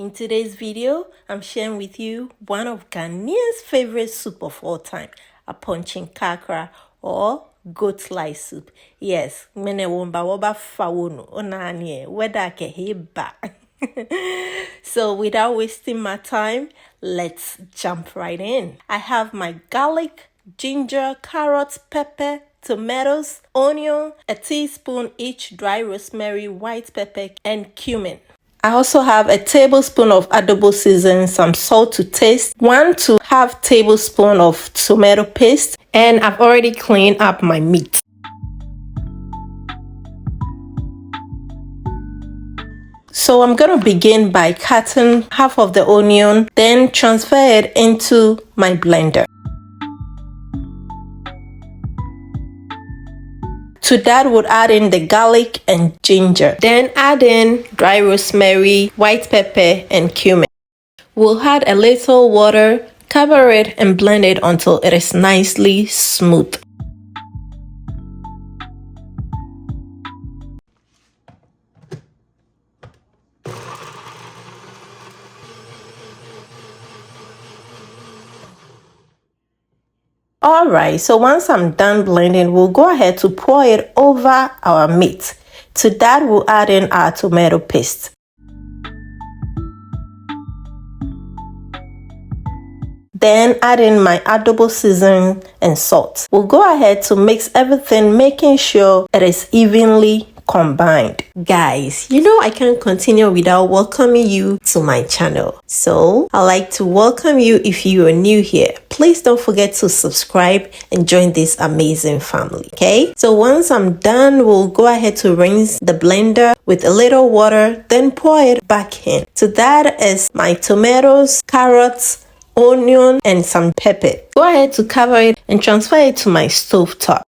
In today's video, I'm sharing with you one of Ghanaians' favorite soup of all time, Aponkye or goat lice soup. Yes, mene womba woba fawono onanie weda ke heba. So without wasting my time, let's jump right in. I have my garlic, ginger, carrots, pepper, tomatoes, onion, a teaspoon each dry rosemary, white pepper, and cumin. I also have a tablespoon of adobo seasoning, some salt to taste, 1.5 tablespoons of tomato paste, and I've already cleaned up my meat. So I'm going to begin by cutting half of the onion, then transfer it into my blender. To that, we'll add in the garlic and ginger. Then add in dry rosemary, white pepper, and cumin. We'll add a little water, cover it, and blend it until it is nicely smooth. Alright, so once I'm done blending, we'll go ahead to pour it over our meat. To that, we'll add in our tomato paste. Then add in my adobo seasoning and salt. We'll go ahead to mix everything, making sure it is evenly combined. Guys, you know I can't continue without welcoming you to my channel. So I'd like to welcome you if you are new here. Please don't forget to subscribe and join this amazing family, okay? So once I'm done, we'll go ahead to rinse the blender with a little water, then pour it back in. So that is my tomatoes, carrots, onion, and some pepper. Go ahead to cover it and transfer it to my stove top.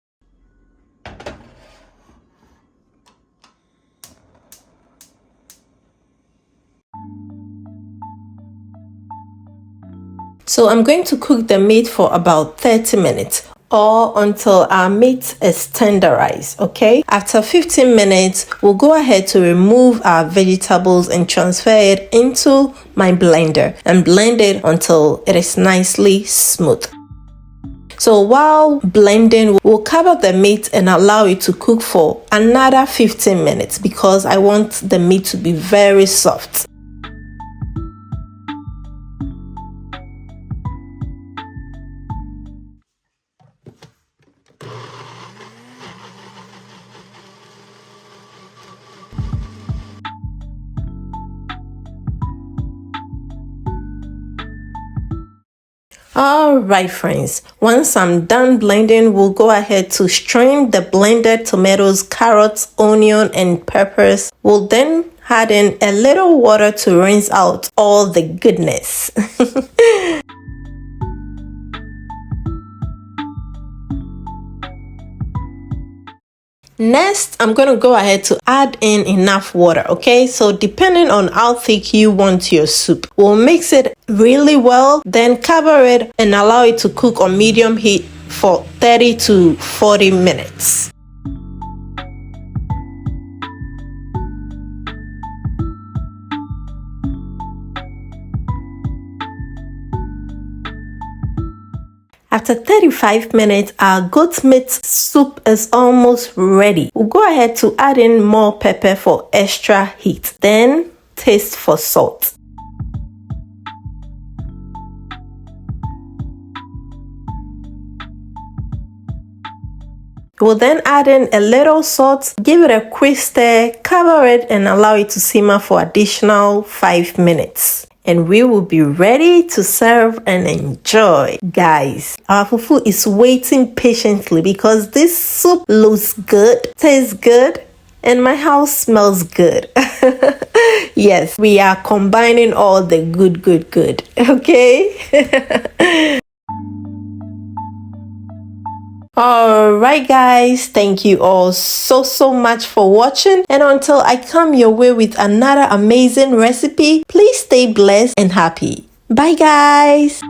So I'm going to cook the meat for about 30 minutes or until our meat is tenderized, okay? After 15 minutes, we'll go ahead to remove our vegetables and transfer it into my blender and blend it until it is nicely smooth. So while blending, we'll cover the meat and allow it to cook for another 15 minutes because I want the meat to be very soft. Alright friends, once I'm done blending, we'll go ahead to strain the blended tomatoes, carrots, onion, and peppers. We'll then add in a little water to rinse out all the goodness. Next, I'm going to go ahead to add in enough water, okay? So depending on how thick you want your soup, we'll mix it really well, then cover it and allow it to cook on medium heat for 30 to 40 minutes. After 35 minutes, our goat meat soup is almost ready. We'll go ahead to add in more pepper for extra heat. Then taste for salt. We'll then add in a little salt, give it a quick stir, cover it and allow it to simmer for additional 5 minutes. And we will be ready to serve and enjoy. Guys, our fufu is waiting patiently because this soup looks good, tastes good, and my house smells good. Yes, we are combining all the good, okay? Alright guys, thank you all so much for watching, and until I come your way with another amazing recipe, please stay blessed and happy. Bye guys.